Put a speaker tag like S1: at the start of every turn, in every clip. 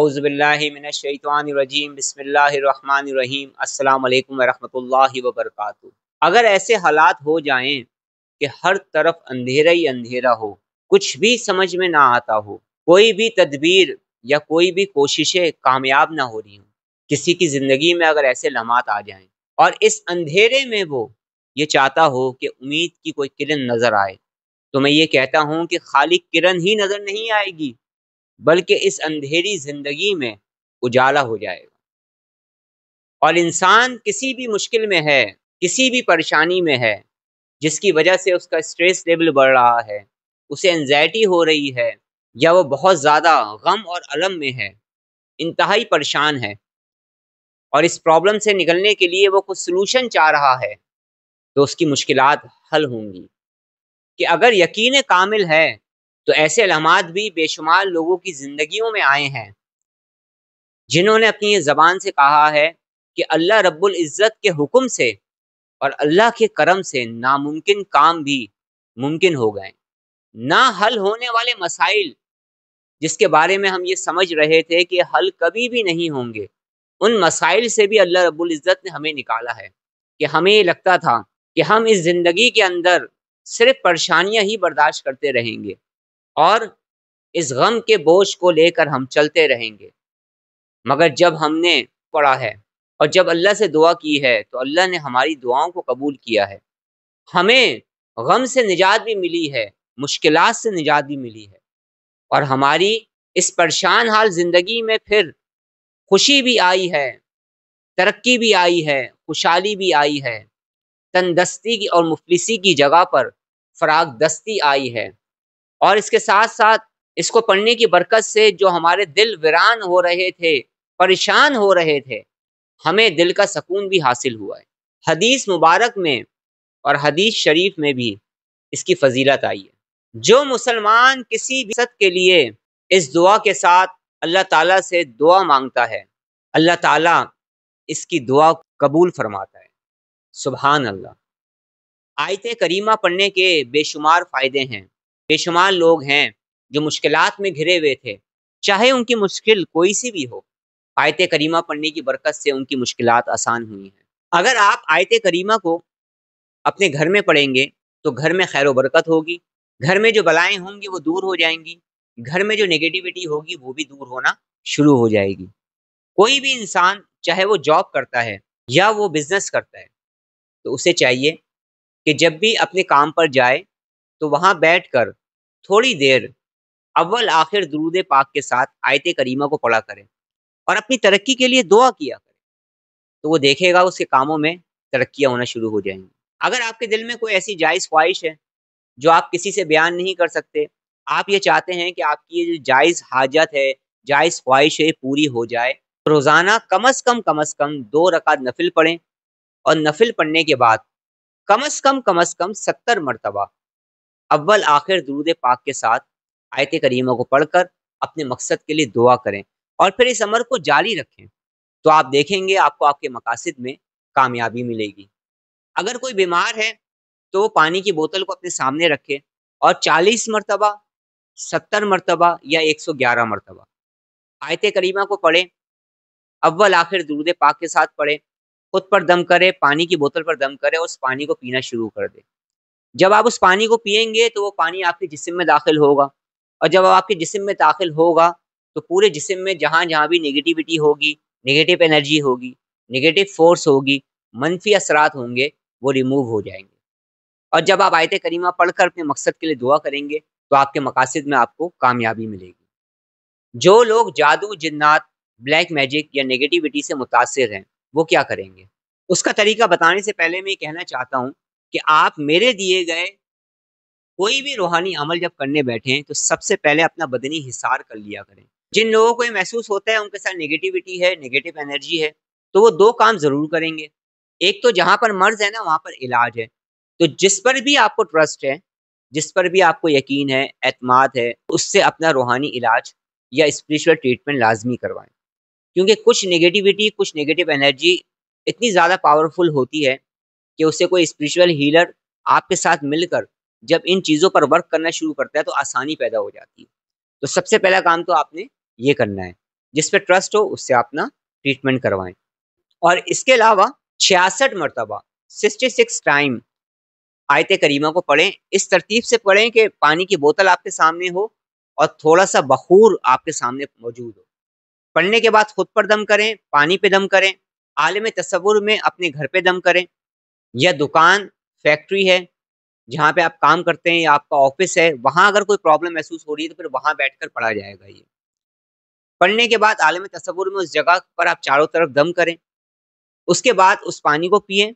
S1: औज़ुबिल्लाहि मिनश्शैतानिर्रजीम बिस्मिल्लाहिर्रहमानिर्रहीम अस्सलामु अलैकुम वरहमतुल्लाहि वबरकातुहू। अगर ऐसे हालात हो जाएं कि हर तरफ अंधेरा ही अंधेरा हो, कुछ भी समझ में ना आता हो, कोई भी तदबीर या कोई भी कोशिशें कामयाब ना हो रही हों, किसी की ज़िंदगी में अगर ऐसे लम्हात आ जाएं और इस अंधेरे में वो ये चाहता हो कि उम्मीद की कोई किरण नज़र आए, तो मैं ये कहता हूँ कि खाली किरण ही नज़र नहीं आएगी, बल्कि इस अंधेरी जिंदगी में उजाला हो जाएगा। और इंसान किसी भी मुश्किल में है, किसी भी परेशानी में है, जिसकी वजह से उसका स्ट्रेस लेवल बढ़ रहा है, उसे एंजाइटी हो रही है, या वो बहुत ज़्यादा गम और अलम में है, इंतहाई परेशान है, और इस प्रॉब्लम से निकलने के लिए वो कुछ सलूशन चाह रहा है, तो उसकी मुश्किलात हल होंगी। कि अगर यकीन कामिल है तो ऐसे लम्हात भी बेशुमार लोगों की ज़िंदगियों में आए हैं, जिन्होंने अपनी ज़बान से कहा है कि अल्लाह रब्बुल इज़्ज़त के हुक्म से और अल्लाह के करम से नामुमकिन काम भी मुमकिन हो गए। ना हल होने वाले मसाइल, जिसके बारे में हम ये समझ रहे थे कि हल कभी भी नहीं होंगे, उन मसाइल से भी अल्लाह रब्बुल इज़्ज़त ने हमें निकाला है। कि हमें ये लगता था कि हम इस ज़िंदगी के अंदर सिर्फ परेशानियां ही बर्दाश्त करते रहेंगे और इस गम के बोझ को लेकर हम चलते रहेंगे, मगर जब हमने पढ़ा है और जब अल्लाह से दुआ की है तो अल्लाह ने हमारी दुआओं को कबूल किया है। हमें गम से निजात भी मिली है, मुश्किलात से निजात भी मिली है, और हमारी इस परेशान हाल ज़िंदगी में फिर खुशी भी आई है, तरक्की भी आई है, खुशहाली भी आई है, तंदस्ती की और मुफलिसी की जगह पर फराग दस्ती आई है। और इसके साथ साथ इसको पढ़ने की बरकत से जो हमारे दिल वीरान हो रहे थे, परेशान हो रहे थे, हमें दिल का सुकून भी हासिल हुआ है। हदीस मुबारक में और हदीस शरीफ में भी इसकी फजीलत आई है। जो मुसलमान किसी भी सद के लिए इस दुआ के साथ अल्लाह ताला से दुआ मांगता है, अल्लाह ताला इसकी दुआ कबूल फरमाता है। सुभान अल्लाह। आयत करीमा पढ़ने के बेशुमार फ़ायदे हैं। बेशुमार लोग हैं जो मुश्किलात में घिरे हुए थे, चाहे उनकी मुश्किल कोई सी भी हो, आयत करीमा पढ़ने की बरकत से उनकी मुश्किलात आसान हुई हैं। अगर आप आयत करीमा को अपने घर में पढ़ेंगे तो घर में खैर व बरकत होगी, घर में जो बलाएं होंगी वो दूर हो जाएंगी, घर में जो नेगेटिविटी होगी वो भी दूर होना शुरू हो जाएगी। कोई भी इंसान, चाहे वो जॉब करता है या वो बिजनेस करता है, तो उसे चाहिए कि जब भी अपने काम पर जाए तो वहाँ बैठकर थोड़ी देर अव्वल आखिर दुरूद पाक के साथ आयत करीमा को पढ़ा करें और अपनी तरक्की के लिए दुआ किया करें, तो वो देखेगा उसके कामों में तरक्कियाँ होना शुरू हो जाएंगी। अगर आपके दिल में कोई ऐसी जायज़ ख्वाहिश है जो आप किसी से बयान नहीं कर सकते, आप ये चाहते हैं कि आपकी ये जो जायज़ हाजत है, जायज़ ख्वाहिश है, पूरी हो जाए, तो रोज़ाना कम अज़ कम 2 रकात नफिल पढ़ें, और नफिल पढ़ने के बाद कम अज़ कम 70 मरतबा अव्वल आखिर दुरूद पाक के साथ आयत करीमा को पढ़कर अपने मकसद के लिए दुआ करें और फिर इस अमर को जारी रखें, तो आप देखेंगे आपको आपके मकासद में कामयाबी मिलेगी। अगर कोई बीमार है तो वो पानी की बोतल को अपने सामने रखे और 40 मरतबा, 70 मरतबा या 111 मरतबा आयत करीमा को पढ़े, अव्वल आखिर दुरूद पाक के साथ पढ़े, खुद पर दम करे, पानी की बोतल पर दम करे और उस पानी को पीना शुरू कर दे। जब आप उस पानी को पिएंगे तो वो पानी आपके जिस्म में दाखिल होगा, और जब आपके जिस्म में दाखिल होगा तो पूरे जिस्म में जहाँ जहाँ भी नेगेटिविटी होगी, नेगेटिव एनर्जी होगी, नेगेटिव फोर्स होगी, मनफी असरात होंगे, वो रिमूव हो जाएंगे। और जब आप आयत करीमा पढ़कर अपने मकसद के लिए दुआ करेंगे तो आपके मकासद में आपको कामयाबी मिलेगी। जो लोग जादू, जिन्नात, ब्लैक मैजिक या नेगेटिविटी से मुतासिर हैं, वो क्या करेंगे? उसका तरीका बताने से पहले मैं ये कहना चाहता हूँ कि आप मेरे दिए गए कोई भी रूहानी अमल जब करने बैठें तो सबसे पहले अपना बदनी हिसार कर लिया करें। जिन लोगों को ये महसूस होता है उनके साथ नेगेटिविटी है, नेगेटिव एनर्जी है, तो वो 2 काम ज़रूर करेंगे। एक तो जहाँ पर मर्ज़ है ना, वहाँ पर इलाज है। तो जिस पर भी आपको ट्रस्ट है, जिस पर भी आपको यकीन है, एतमाद है, उससे अपना रूहानी इलाज या स्पिरिचुअल ट्रीटमेंट लाज़मी करवाएँ। क्योंकि कुछ नेगेटिविटी, कुछ नेगेटिव एनर्जी इतनी ज़्यादा पावरफुल होती है कि उससे कोई स्पिरिचुअल हीलर आपके साथ मिलकर जब इन चीज़ों पर वर्क करना शुरू करता है तो आसानी पैदा हो जाती है। तो सबसे पहला काम तो आपने ये करना है। जिस पे ट्रस्ट हो उससे अपना ट्रीटमेंट करवाएं। और इसके अलावा 66 मरतबा 66 टाइम आयत करीमा को पढ़ें। इस तरतीब से पढ़ें कि पानी की बोतल आपके सामने हो और थोड़ा सा बखूर आपके सामने मौजूद हो। पढ़ने के बाद खुद पर दम करें, पानी पे दम करें, आलम तसव्वुर में अपने घर पे दम करें, या दुकान फैक्ट्री है जहाँ पे आप काम करते हैं या आपका ऑफिस है, वहाँ अगर कोई प्रॉब्लम महसूस हो रही है तो फिर वहाँ बैठकर पढ़ा जाएगा। ये पढ़ने के बाद आलम तसव्वुर में उस जगह पर आप चारों तरफ दम करें, उसके बाद उस पानी को पिएं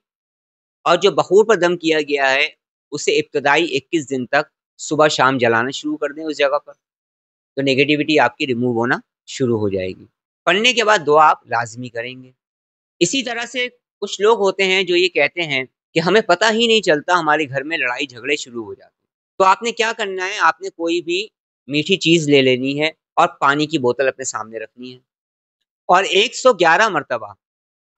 S1: और जो बखूर पर दम किया गया है उसे इब्तदाई 21 दिन तक सुबह शाम जलाना शुरू कर दें उस जगह पर, तो नेगेटिविटी आपकी रिमूव होना शुरू हो जाएगी। पढ़ने के बाद दुआ आप लाजमी करेंगे। इसी तरह से कुछ लोग होते हैं जो ये कहते हैं कि हमें पता ही नहीं चलता, हमारे घर में लड़ाई झगड़े शुरू हो जाते हैं। तो आपने क्या करना है, आपने कोई भी मीठी चीज़ ले लेनी है और पानी की बोतल अपने सामने रखनी है और 111 मरतबा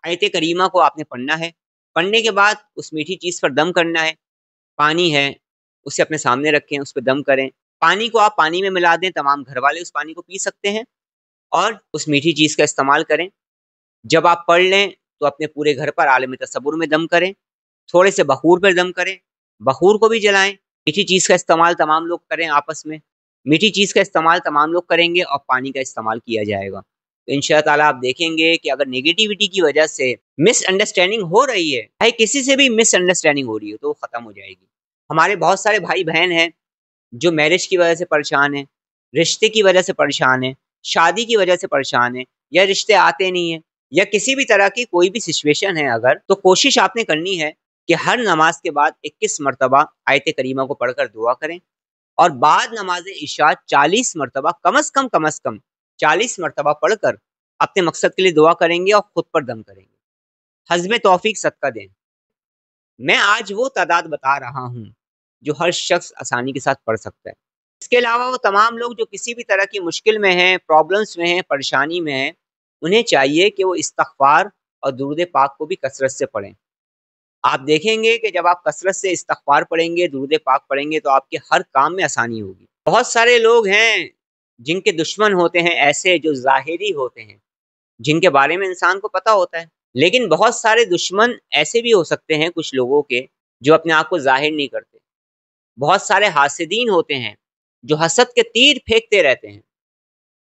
S1: आयत करीमा को आपने पढ़ना है। पढ़ने के बाद उस मीठी चीज़ पर दम करना है। पानी है उसे अपने सामने रखें, उस पर दम करें। पानी को आप पानी में मिला दें, तमाम घर वाले उस पानी को पी सकते हैं और उस मीठी चीज़ का इस्तेमाल करें। जब आप पढ़ लें तो अपने पूरे घर पर आलम तसव्वुर में दम करें, थोड़े से बखूर पर दम करें, बखूर को भी जलाएं। मीठी चीज़ का इस्तेमाल तमाम लोग करें आपस में, मीठी चीज़ का इस्तेमाल तमाम लोग करेंगे और पानी का इस्तेमाल किया जाएगा। तो इंशाअल्लाह ताला आप देखेंगे कि अगर नेगेटिविटी की वजह से मिसअंडरस्टैंडिंग हो रही है, भाई किसी से भी मिसअंडरस्टैंडिंग हो रही है, तो वो ख़त्म हो जाएगी। हमारे बहुत सारे भाई बहन हैं जो मैरिज की वजह से परेशान हैं, रिश्ते की वजह से परेशान हैं, शादी की वजह से परेशान हैं, या रिश्ते आते नहीं हैं, या किसी भी तरह की कोई भी सिचुएशन है अगर, तो कोशिश आपने करनी है कि हर नमाज के बाद 21 मरतबा आयत करीमा को पढ़कर दुआ करें और बाद नमाज इशा 40 मरतबा कम अज़ कम 40 मरतबा पढ़कर अपने मकसद के लिए दुआ करेंगे और खुद पर दम करेंगे। हज़्म तौफीक सदका दें। मैं आज वो तादाद बता रहा हूँ जो हर शख्स आसानी के साथ पढ़ सकता है। इसके अलावा वो तमाम लोग जो किसी भी तरह की मुश्किल में हैं, प्रॉब्लम्स में हैं, परेशानी में हैं, उन्हें चाहिए कि वो इस्तग़फ़ार और दुरूद पाक को भी कसरत से पढ़ें। आप देखेंगे कि जब आप कसरत से इस्तग़फ़ार पढ़ेंगे, दुरूद पाक पढ़ेंगे, तो आपके हर काम में आसानी होगी। बहुत सारे लोग हैं जिनके दुश्मन होते हैं, ऐसे जो ज़ाहिरी होते हैं, जिनके बारे में इंसान को पता होता है, लेकिन बहुत सारे दुश्मन ऐसे भी हो सकते हैं कुछ लोगों के जो अपने आप को ज़ाहिर नहीं करते। बहुत सारे हासिदीन होते हैं जो हसद के तीर फेंकते रहते हैं,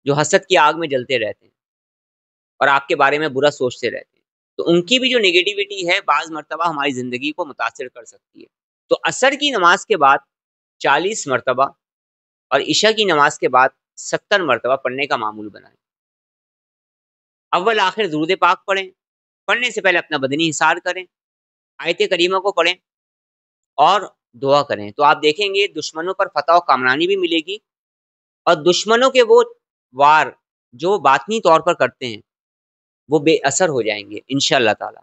S1: जो हसद की आग में जलते रहते हैं और आपके बारे में बुरा सोचते रहते हैं। तो उनकी भी जो नेगेटिविटी है बाज़ मरतबा हमारी ज़िंदगी को मुतासिर कर सकती है। तो असर की नमाज के बाद 40 मरतबा और इशा की नमाज के बाद 70 मरतबा पढ़ने का मामूल बनाएं। अव्वल आखिर दुरूद पाक पढ़ें। पढ़ने से पहले अपना बदनी हिसार करें, आयत करीमा को पढ़ें और दुआ करें। तो आप देखेंगे दुश्मनों पर फतह और कामरानी भी मिलेगी और दुश्मनों के वो वार जो बातनी तौर पर करते हैं वो बेअसर हो जाएंगे इंशाअल्लाह ताला।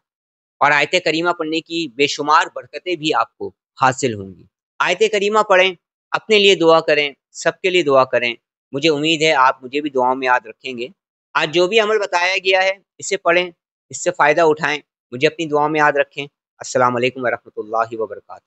S1: और आयत करीमा पढ़ने की बेशुमार बरकतें भी आपको हासिल होंगी। आयत करीमा पढ़ें, अपने लिए दुआ करें, सबके लिए दुआ करें। मुझे उम्मीद है आप मुझे भी दुआओं में याद रखेंगे। आज जो भी अमल बताया गया है इसे पढ़ें, इससे फ़ायदा उठाएं, मुझे अपनी दुआओं में याद रखें। अस्सलाम वालेकुम व रहमतुल्लाहि व बरकातुहू।